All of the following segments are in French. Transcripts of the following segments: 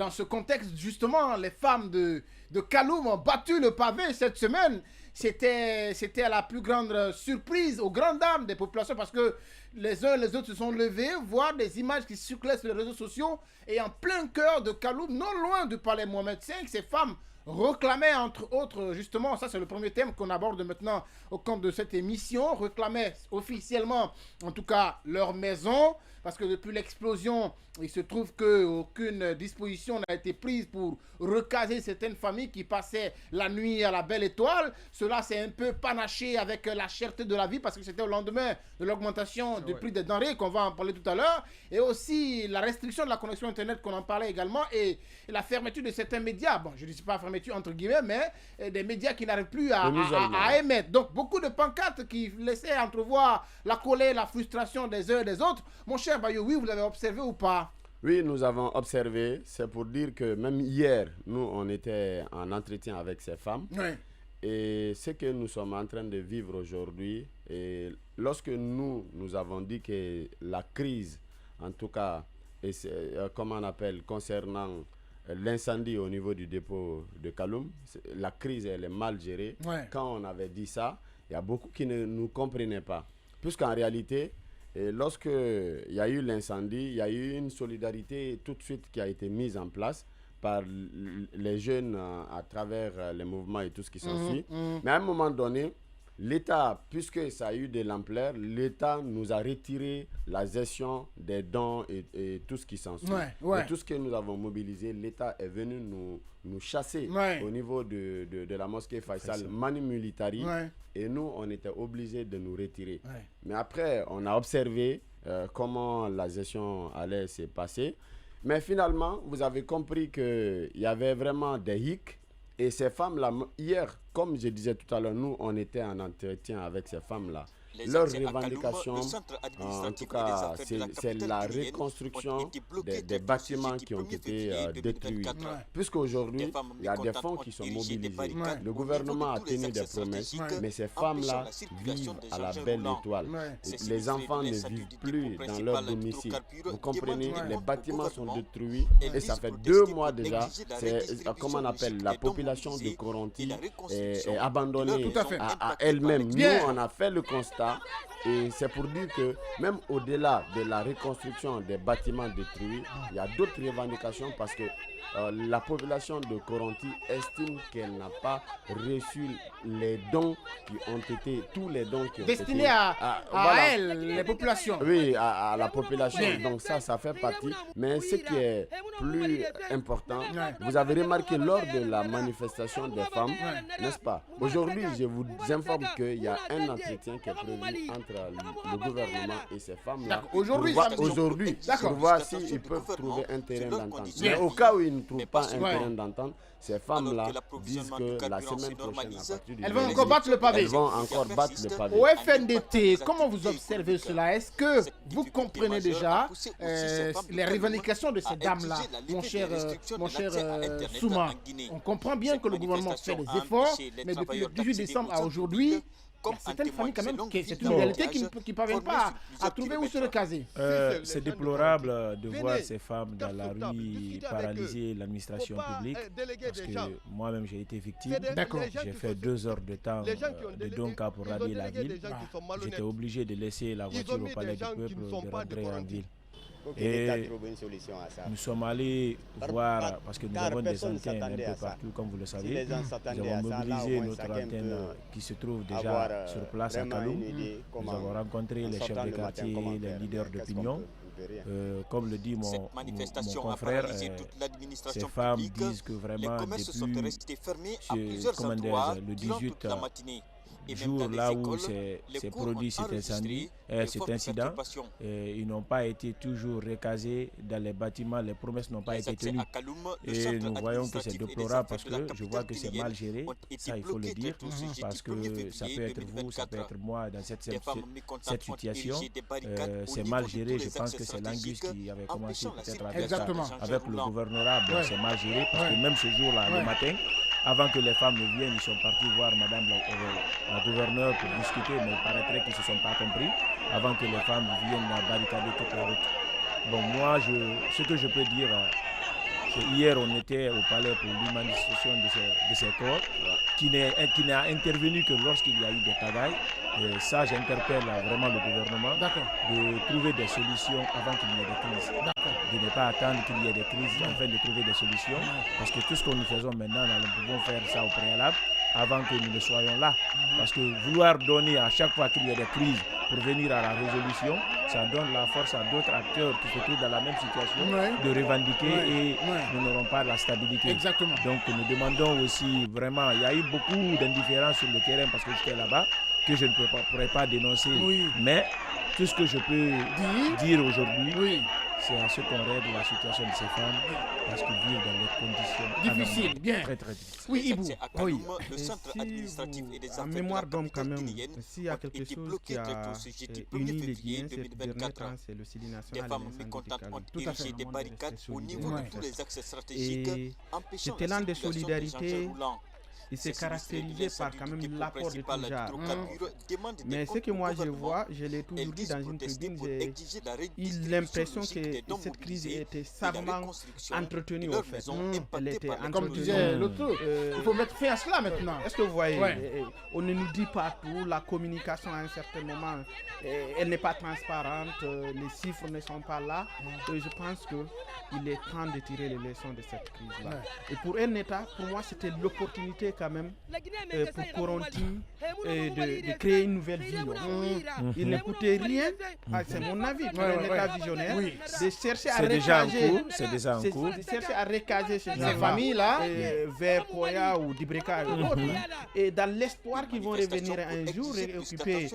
dans ce contexte, justement, les femmes de Kaloum ont battu le pavé cette semaine. C'était à la plus grande surprise aux grandes dames des populations parce que les uns et les autres se sont levés, voir des images qui circulaient sur les réseaux sociaux et en plein cœur de Kaloum, non loin du palais Mohamed V, ces femmes réclamaient entre autres, justement, ça c'est le premier thème qu'on aborde maintenant au cours de cette émission, réclamaient officiellement, en tout cas, leur maison, parce que depuis l'explosion, il se trouve qu'aucune disposition n'a été prise pour recaser certaines familles qui passaient la nuit à la belle étoile. Cela s'est un peu panaché avec la cherté de la vie parce que c'était au lendemain de l'augmentation du prix des denrées, qu'on va en parler tout à l'heure, et aussi la restriction de la connexion Internet qu'on en parlait également, et la fermeture de certains médias. Bon, je ne dis pas fermeture entre guillemets, mais des médias qui n'arrivent plus à émettre. Donc, beaucoup de pancartes qui laissaient entrevoir la colère, la frustration des uns et des autres. Mon cher Bayo, oui, vous l'avez observé ou pas? Oui, nous avons observé. C'est pour dire que même hier, nous, on était en entretien avec ces femmes. Oui. Et ce que nous sommes en train de vivre aujourd'hui, et lorsque nous avons dit que la crise, en tout cas, comment on appelle, concernant l'incendie au niveau du dépôt de Kaloum, la crise, elle est mal gérée. Ouais. Quand on avait dit ça, il y a beaucoup qui ne nous comprenaient pas. Puisqu'en réalité, lorsque il y a eu l'incendie, il y a eu une solidarité tout de suite qui a été mise en place par les jeunes à travers les mouvements et tout ce qui s'ensuit. Mais à un moment donné, l'État, puisque ça a eu de l'ampleur, l'État nous a retiré la gestion des dons et tout ce qui s'ensuit. Et tout ce que nous avons mobilisé, l'État est venu nous chasser au niveau de la mosquée Faisal Mani Militari. Et nous, on était obligés de nous retirer. Mais après, on a observé comment la gestion allait se passer. Mais finalement, vous avez compris qu'il y avait vraiment des hicks. Et ces femmes-là, hier, comme je disais tout à l'heure, nous, on était en entretien avec ces femmes-là. Leur revendication, en tout cas, c'est la reconstruction des bâtiments qui ont été détruits. Puisqu'aujourd'hui, il y a des fonds qui sont mobilisés. Le gouvernement a tenu des promesses, mais ces femmes-là vivent à la belle étoile. Les enfants ne vivent plus dans leur domicile. Vous comprenez, les bâtiments sont détruits et ça fait 2 mois déjà. C'est, comment on appelle, la population de Koronti est abandonnée à elle-même. Nous, on a fait le constat. Et c'est pour dire que même au-delà de la reconstruction des bâtiments détruits, il y a d'autres revendications parce que la population de Koronti estime qu'elle n'a pas reçu les dons qui ont été, tous les dons qui ont destinés été à elle, les populations. Oui, à la population. Donc ça fait partie. Mais ce qui est plus important, vous avez remarqué lors de la manifestation des femmes, n'est-ce pas? Aujourd'hui, je vous informe qu'il y a un entretien qui est prévu entre le gouvernement et ces femmes-là. Aujourd'hui, pour voir s'ils peuvent trouver un terrain d'entente. Mais au cas où ils ne trouvent pas un terrain d'entente, ces femmes-là disent que la semaine prochaine, à partir du elles vont encore battre le pavé. Elles vont encore battre le pavé. Au FNDT, comment vous observez cela? Est-ce que vous comprenez déjà les revendications de ces dames-là, mon cher Souma? On comprend bien que le gouvernement fait des efforts, mais depuis le 18 décembre à aujourd'hui, il y a certaines familles quand même, c'est une réalité qui ne parviennent pas à trouver où se recaser. C'est déplorable de voir ces femmes dans la rue paralyser l'administration publique, parce que moi-même j'ai été victime. J'ai fait 2 heures de temps de Donka pour rallier la ville. J'étais obligé de laisser la voiture au palais du peuple, de rentrer en ville. Et nous sommes allés voir, parce que nous avons des antennes un peu partout, comme vous le savez. Nous avons mobilisé notre antenne qui se trouve déjà sur place à Kaloum. Nous avons rencontré les chefs de quartier, les leaders d'opinion. Comme le dit mon confrère, ces femmes disent que vraiment depuis le 18 jour là où s'est produit cet incident, ils n'ont pas été toujours recasés dans les bâtiments, les promesses n'ont pas été tenues. Et nous voyons que c'est déplorable parce que je vois que c'est mal géré, ça il faut le dire, parce que ça peut être vous, ça peut être moi dans cette situation. C'est mal géré, je pense que c'est l'Angus qui avait commencé peut-être avec le gouvernorat, c'est mal géré parce que même ce jour-là, le matin, avant que les femmes ne viennent, ils sont partis voir madame la gouverneure pour discuter, mais il paraîtrait qu'ils ne se sont pas compris avant que les femmes viennent barricader toute la route. Bon, moi, ce que je peux dire, Hier, on était au palais pour l'humanisation de ces corps, qui n'a intervenu que lorsqu'il y a eu des pagailles. Et ça, j'interpelle vraiment le gouvernement de trouver des solutions avant qu'il y ait des crises. De ne pas attendre qu'il y ait des crises afin de trouver des solutions. Parce que tout ce que nous faisons maintenant, nous pouvons faire ça au préalable avant que nous ne soyons là. Parce que vouloir donner à chaque fois qu'il y a des crises pour venir à la résolution, ça donne la force à d'autres acteurs qui se trouvent dans la même situation de revendiquer et nous n'aurons pas la stabilité. Exactement. Donc nous demandons aussi vraiment, il y a eu beaucoup d'indifférence sur le terrain parce que j'étais là-bas, que je ne pourrais pas dénoncer. Mais tout ce que je peux dire aujourd'hui, c'est à ce qu'on règle la situation de ces femmes parce qu'ils vivent dans des conditions difficiles, bien. Très très difficiles. Oui, Ibou. Oui. Le centre administratif et des affaires mémoire d'homme quand même, s'il y a ont quelque été chose bloqués qui a très tôt ce jeudi 1er uni les février Guinéens ces derniers 2024. temps, c'est le CILI Des national femmes et l'incendie mécontentes du ont Cameroun. érigé des barricades au niveau de tous les axes stratégiques, Et empêchant cet élan la de circulation des solidarité, engins roulants. il s'est caractérisé par quand même l'apport de tout genre. Mais Mais ce que moi je vois, je l'ai toujours dit dans une tribune, j'ai eu l'impression que cette crise était savamment entretenue au fait. Elle était Comme disait l'autre, il faut mettre fin à cela maintenant. Est-ce que vous voyez, on ne nous dit pas tout, la communication à un certain moment, elle n'est pas transparente, les chiffres ne sont pas là. Et je pense qu'il est temps de tirer les leçons de cette crise-là. Et pour un État, pour moi, c'était l'opportunité quand même pour Coronti de créer une nouvelle ville. Il ne coûtait rien, c'est mon avis, pour un État visionnaire, de chercher à recaser, de chercher à recaser ces familles-là vers Koya ou Dibreka et autres, et dans l'espoir qu'ils vont revenir un jour et occuper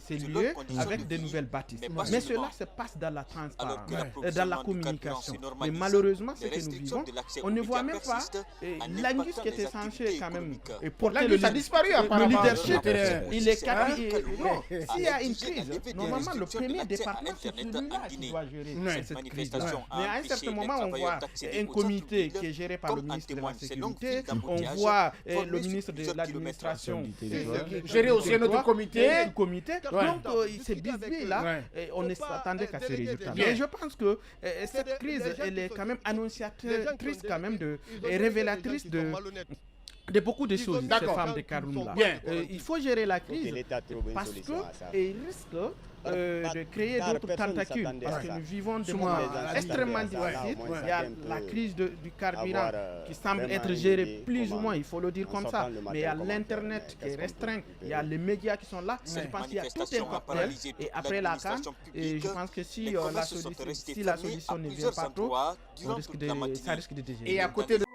ces lieux avec de nouvelles bâtisses. Mais cela se passe dans la transparence, dans la communication. Mais malheureusement, ce que nous vivons, on ne voit même pas l'Angus qui était censé quand même porter le leadership. Il est non, s'il y a une crise, normalement le premier département c'est celui-là qui doit gérer cette crise. Mais à un certain moment, on voit un comité qui est géré par le ministre de la Sécurité, on voit le ministre de l'Administration gérer aussi un autre comité. Donc ces bisbis-là, on ne s'attendait qu'à ces résultats. Mais je pense que cette crise, elle est quand même annonciatrice quand même et révélatrice de beaucoup de choses, ces femmes de Karoun-là. Il faut gérer la crise parce qu'il risque de créer d'autres tentacules parce que nous vivons des moments extrêmement difficiles. Il y a la crise du carburant qui semble être gérée plus ou moins, il faut le dire comme ça, mais il y a l'internet qui est restreint, il y a les médias qui sont là. Je pense qu'il y a tout un cocktail et après la CAN, je pense que si la solution ne vient pas trop, ça risque de dégénérer. Et à côté de